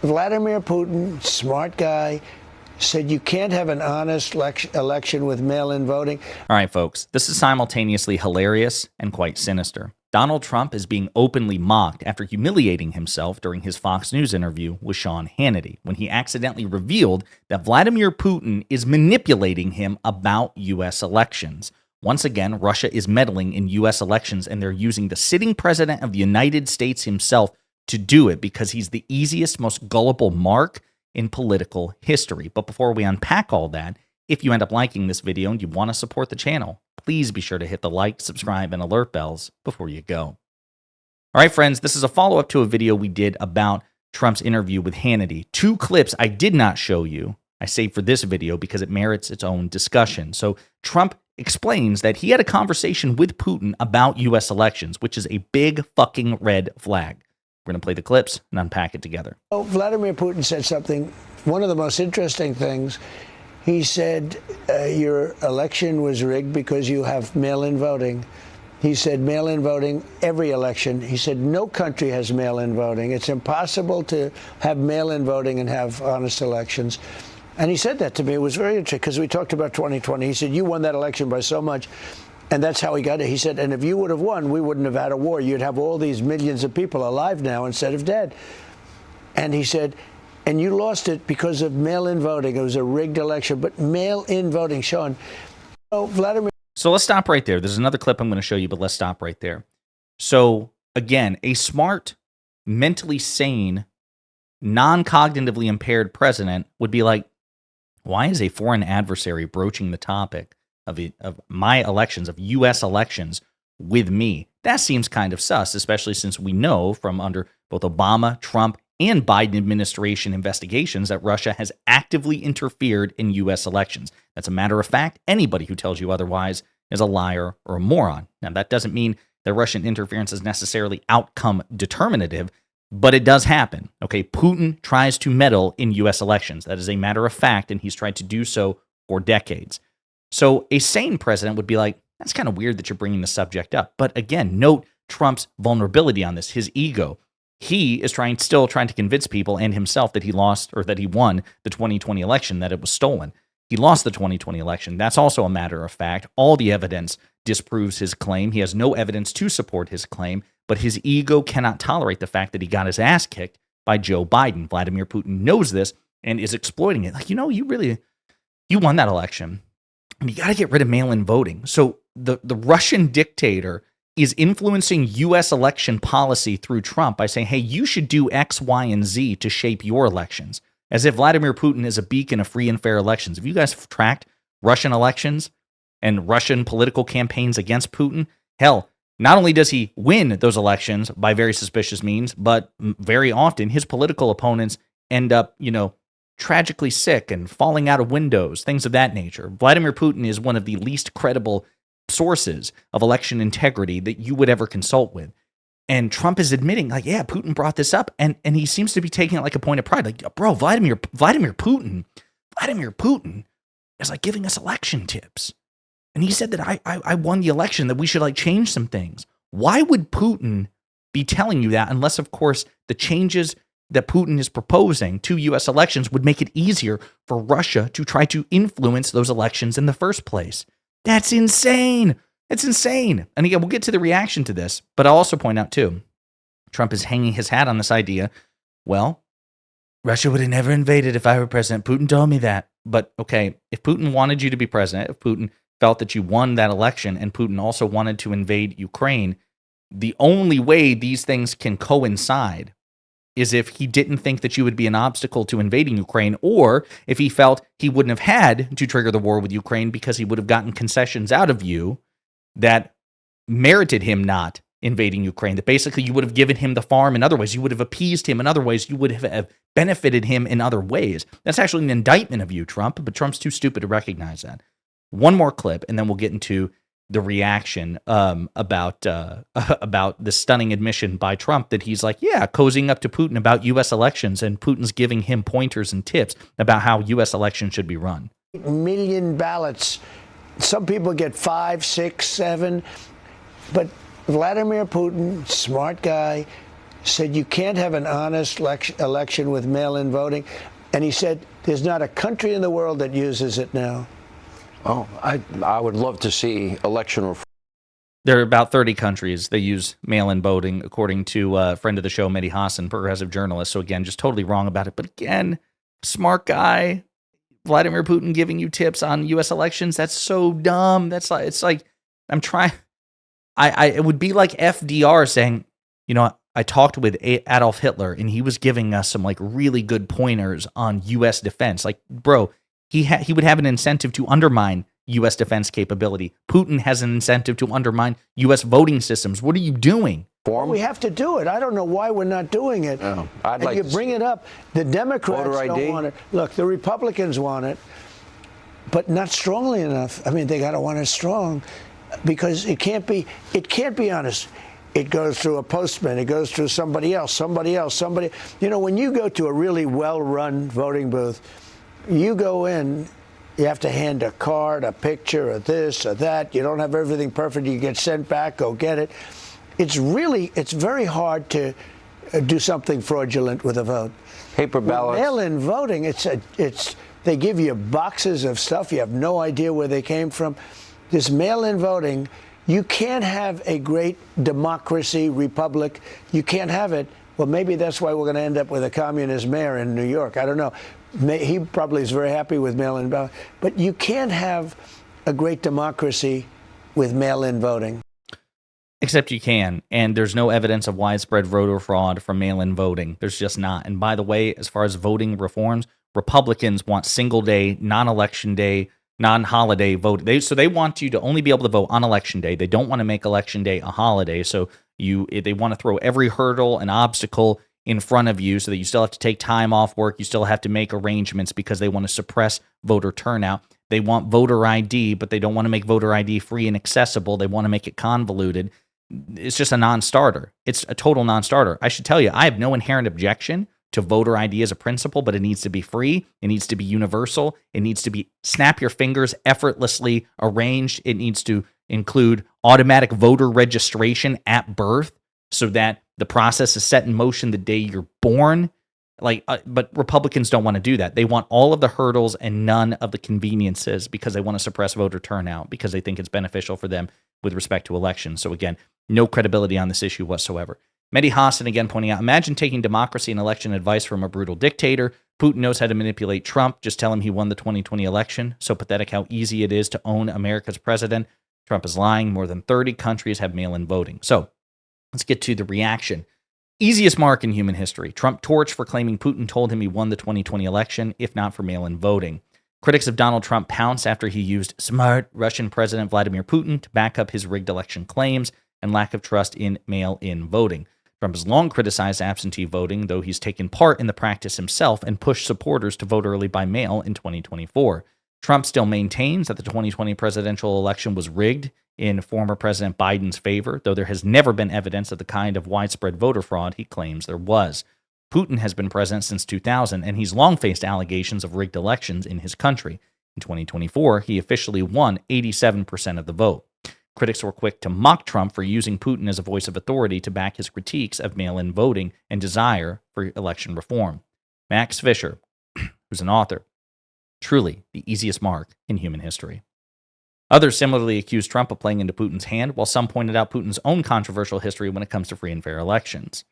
Vladimir Putin, smart guy, said you can't have an honest election with mail-in voting. All right, folks, this is simultaneously hilarious and quite sinister. Donald Trump is being openly mocked after humiliating himself during his Fox News interview with Sean Hannity when he accidentally revealed that Vladimir Putin is manipulating him about U.S. elections. Once again, Russia is meddling in U.S. elections, and they're using the sitting president of the United States himself to do it because he's the easiest, most gullible mark in political history. But before we unpack all that, if you end up liking this video and you want to support the channel, please be sure to hit the like, subscribe, and alert bells before you go. All right, friends, this is a follow-up to a video we did about Trump's interview with Hannity. Two clips I did not show you. I saved for this video because it merits its own discussion. So Trump explains that he had a conversation with Putin about U.S. elections, which is a big fucking red flag. We're going to play the clips and unpack it together. Oh, Vladimir Putin said something, one of the most interesting things. He said your election was rigged because you have mail-in voting. He said mail-in voting every election. He said no country has mail-in voting. It's impossible to have mail-in voting and have honest elections. And he said that to me. It was very interesting because we talked about 2020. He said, you won that election by so much. And that's how he got it. He said, and if you would have won, we wouldn't have had a war. You'd have all these millions of people alive now instead of dead. And he said, and you lost it because of mail-in voting. It was a rigged election, but mail-in voting, Sean. Oh, Vladimir. So let's stop right there. There's another clip I'm going to show you, but let's stop right there. So again, a smart, mentally sane, non-cognitively impaired president would be like, why is a foreign adversary broaching the topic of my elections, of U.S. elections with me? That seems kind of sus, especially since we know from under both Obama, Trump, and Biden administration investigations that Russia has actively interfered in U.S. elections. That's a matter of fact. Anybody who tells you otherwise is a liar or a moron. Now, that doesn't mean that Russian interference is necessarily outcome determinative, but it does happen. Okay, Putin tries to meddle in U.S. elections. That is a matter of fact, and he's tried to do so for decades. So a sane president would be like, that's kind of weird that you're bringing the subject up. But again, note Trump's vulnerability on this, his ego. He is still trying to convince people and himself that he lost or that he won the 2020 election, that it was stolen. He lost the 2020 election. That's also a matter of fact. All the evidence disproves his claim. He has no evidence to support his claim, but his ego cannot tolerate the fact that he got his ass kicked by Joe Biden. Vladimir Putin knows this and is exploiting it. Like, you won that election. And you got to get rid of mail-in voting. So the Russian dictator is influencing U.S. election policy through Trump by saying, hey, you should do X, Y, and Z to shape your elections. As if Vladimir Putin is a beacon of free and fair elections. Have you guys tracked Russian elections and Russian political campaigns against Putin? Hell, not only does he win those elections by very suspicious means, but very often his political opponents end up, tragically sick and falling out of windows, things of that nature. Vladimir Putin is one of the least credible sources of election integrity that you would ever consult with. And Trump is admitting, like, yeah, Putin brought this up, and he seems to be taking it like a point of pride. Like, bro, Vladimir Putin is like giving us election tips. And he said that I won the election, that we should like change some things. Why would Putin be telling you that unless, of course, the changes that Putin is proposing to U.S. elections would make it easier for Russia to try to influence those elections in the first place? That's insane. It's insane. And again, we'll get to the reaction to this, but I'll also point out too, Trump is hanging his hat on this idea. Well, Russia would have never invaded if I were president. Putin told me that. But okay, if Putin wanted you to be president, if Putin felt that you won that election and Putin also wanted to invade Ukraine, the only way these things can coincide is if he didn't think that you would be an obstacle to invading Ukraine, or if he felt he wouldn't have had to trigger the war with Ukraine because he would have gotten concessions out of you that merited him not invading Ukraine, that basically you would have given him the farm in other ways, you would have appeased him in other ways, you would have benefited him in other ways. That's actually an indictment of you, Trump, but Trump's too stupid to recognize that. One more clip, and then we'll get into the reaction about the stunning admission by Trump that he's like, yeah, cozying up to Putin about U.S. elections, and Putin's giving him pointers and tips about how U.S. elections should be run. 8 million ballots. Some people get 5, 6, 7, but Vladimir Putin, smart guy, said you can't have an honest election with mail-in voting. And he said there's not a country in the world that uses it now. Oh, I would love to see election reform. There are about 30 countries that use mail-in voting, according to a friend of the show, Mehdi Hassan, progressive journalist. So again, just totally wrong about it. But again, smart guy, Vladimir Putin giving you tips on U.S. elections. That's so dumb. That's like, it's like, I'm trying. It would be like FDR saying, you know, I talked with Adolf Hitler and he was giving us some like really good pointers on U.S. defense. Like, bro, he would have an incentive to undermine U.S. defense capability. Putin has an incentive to undermine U.S. voting systems. What are you doing? Well, we have to do it. I don't know why we're not doing it. Oh, and you bring it up. The Democrats don't want it. Look, the Republicans want it, but not strongly enough. I mean, they got to want it strong because it can't be honest. It goes through a postman. It goes through somebody else. You know, when you go to a really well-run voting booth, you go in, you have to hand a card, a picture, or this or that. You don't have everything perfect. You get sent back. Go get it. It's very hard to do something fraudulent with a vote. Paper ballots. Mail-in voting, they give you boxes of stuff. You have no idea where they came from. This mail-in voting, you can't have a great democracy, republic. You can't have it. Well, maybe that's why we're going to end up with a communist mayor in New York. I don't know. He probably is very happy with mail-in voting. But you can't have a great democracy with mail-in voting. Except you can, and there's no evidence of widespread voter fraud from mail-in voting. There's just not. And by the way, as far as voting reforms, Republicans want single day, non-election day, non-holiday vote. So they want you to only be able to vote on election day. They don't want to make election day a holiday. So they want to throw every hurdle and obstacle in front of you so that you still have to take time off work. You still have to make arrangements because they want to suppress voter turnout. They want voter ID, but they don't want to make voter ID free and accessible. They want to make it convoluted. It's just a non-starter. It's a total non-starter. I should tell you, I have no inherent objection to voter ID as a principle, but it needs to be free. It needs to be universal. It needs to be snap your fingers, effortlessly arranged. It needs to include automatic voter registration at birth so that the process is set in motion the day you're born. But Republicans don't want to do that. They want all of the hurdles and none of the conveniences because they want to suppress voter turnout because they think it's beneficial for them with respect to elections. So again, no credibility on this issue whatsoever. Mehdi Hassan again pointing out, imagine taking democracy and election advice from a brutal dictator. Putin knows how to manipulate Trump. Just tell him he won the 2020 election. So pathetic how easy it is to own America's president. Trump is lying. More than 30 countries have mail-in voting. So let's get to the reaction. Easiest mark in human history. Trump torched for claiming Putin told him he won the 2020 election, if not for mail-in voting. Critics of Donald Trump pounce after he used smart Russian President Vladimir Putin to back up his rigged election claims and lack of trust in mail-in voting. Trump has long criticized absentee voting, though he's taken part in the practice himself and pushed supporters to vote early by mail in 2024. Trump still maintains that the 2020 presidential election was rigged in former President Biden's favor, though there has never been evidence of the kind of widespread voter fraud he claims there was. Putin has been president since 2000, and he's long faced allegations of rigged elections in his country. In 2024, he officially won 87% of the vote. Critics were quick to mock Trump for using Putin as a voice of authority to back his critiques of mail-in voting and desire for election reform. Max Fisher, who's an author, truly the easiest mark in human history. Others similarly accused Trump of playing into Putin's hand, while some pointed out Putin's own controversial history when it comes to free and fair elections.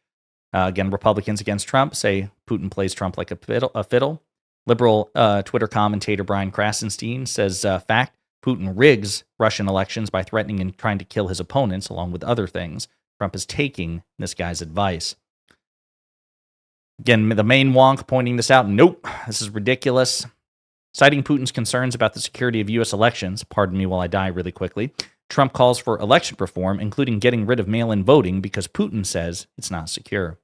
Again, Republicans against Trump say Putin plays Trump like a fiddle. Liberal Twitter commentator Brian Krasenstein says, fact, Putin rigs Russian elections by threatening and trying to kill his opponents, along with other things. Trump is taking this guy's advice. Again, the main wonk pointing this out, nope, this is ridiculous. Citing Putin's concerns about the security of U.S. elections, pardon me while I die really quickly, Trump calls for election reform, including getting rid of mail-in voting because Putin says it's not secure.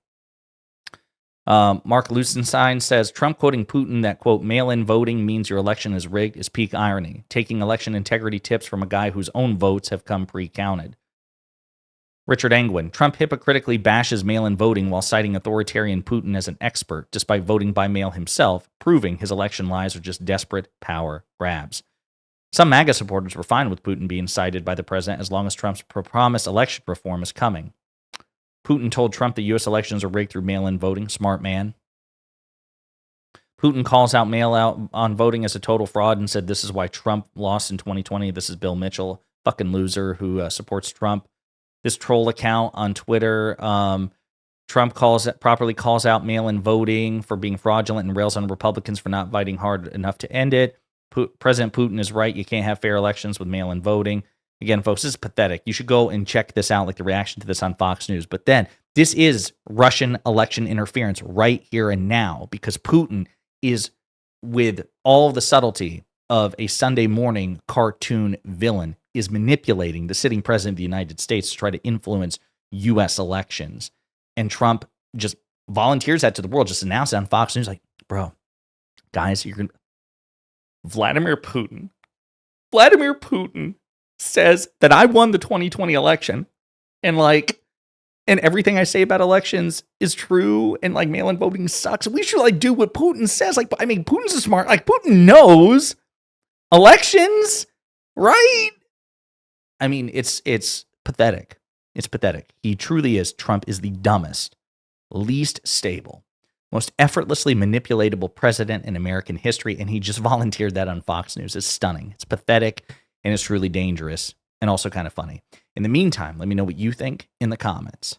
Mark Lusenstein says, Trump quoting Putin that, quote, mail-in voting means your election is rigged is peak irony, taking election integrity tips from a guy whose own votes have come pre-counted. Richard Angwin, Trump hypocritically bashes mail-in voting while citing authoritarian Putin as an expert, despite voting by mail himself, proving his election lies are just desperate power grabs. Some MAGA supporters were fine with Putin being cited by the president as long as Trump's promised election reform is coming. Putin told Trump the U.S. elections are rigged through mail-in voting. Smart man. Putin calls out mail-out voting as a total fraud and said this is why Trump lost in 2020. This is Bill Mitchell, fucking loser who supports Trump. This troll account on Twitter, Trump properly calls out mail-in voting for being fraudulent and rails on Republicans for not fighting hard enough to end it. President Putin is right. You can't have fair elections with mail-in voting. Again, folks, this is pathetic. You should go and check this out, like the reaction to this on Fox News. But then this is Russian election interference right here and now, because Putin is, with all the subtlety of a Sunday morning cartoon villain, is manipulating the sitting president of the United States to try to influence U.S. elections. And Trump just volunteers that to the world, just announced it on Fox News, like, bro, guys, Vladimir Putin says that I won the 2020 election, and everything I say about elections is true, and like mail-in voting sucks. We should do what Putin says. Putin's a smart, Putin knows elections, right? It's pathetic. It's pathetic. He truly is. Trump is the dumbest, least stable, most effortlessly manipulatable president in American history, and he just volunteered that on Fox News. It's stunning. It's pathetic, and it's truly dangerous, and also kind of funny. In the meantime, let me know what you think in the comments.